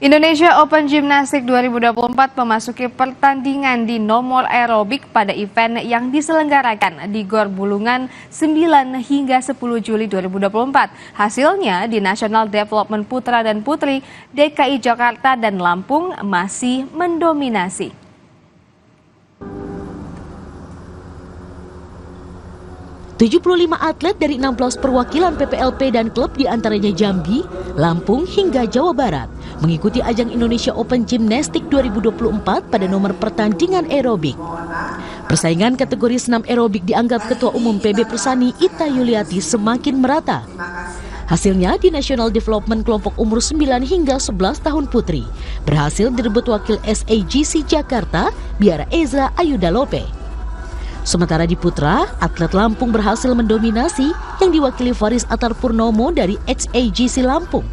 Indonesia Open Gymnastics 2024 memasuki pertandingan di nomor aerobik pada event yang diselenggarakan di Gor Bulungan 9 hingga 10 Juli 2024. Hasilnya di National Development Putra dan Putri, DKI Jakarta dan Lampung masih mendominasi. ...75 atlet dari 16 perwakilan PPLP dan klub diantaranya Jambi, Lampung hingga Jawa Barat mengikuti ajang Indonesia Open Gymnastics 2024 pada nomor pertandingan aerobik. Persaingan kategori senam aerobik dianggap Ketua Umum PB Persani Ita Yuliati semakin merata. Hasilnya di National Development kelompok umur 9 hingga 11 tahun putri berhasil direbut wakil SAGC Jakarta Biara Ezra Ayuda Lope. Sementara di putra, atlet Lampung berhasil mendominasi yang diwakili Faris Atar Purnomo dari XAGC Lampung.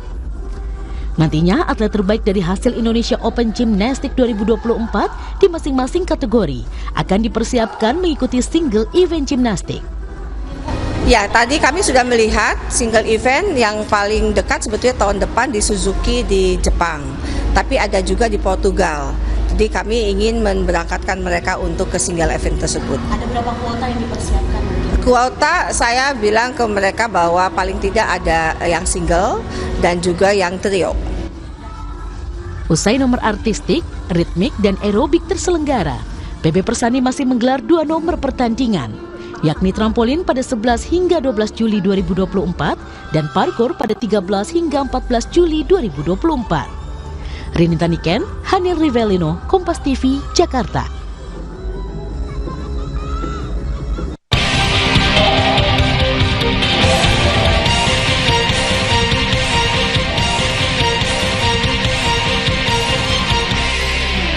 Nantinya atlet terbaik dari hasil Indonesia Open Gymnastics 2024 di masing-masing kategori akan dipersiapkan mengikuti single event gimnastik. Ya, tadi kami sudah melihat single event yang paling dekat sebetulnya tahun depan di Suzuki di Jepang, tapi ada juga di Portugal. Jadi kami ingin memberangkatkan mereka untuk ke single event tersebut. Ada berapa kuota yang dipersiapkan? Kuota saya bilang ke mereka bahwa paling tidak ada yang single dan juga yang trio. Usai nomor artistik, ritmik, dan aerobik terselenggara, PB Persani masih menggelar 2 nomor pertandingan, yakni trampolin pada 11 hingga 12 Juli 2024 dan parkour pada 13 hingga 14 Juli 2024. Rini Taniken, Hanil Rivelino, Kompas TV, Jakarta.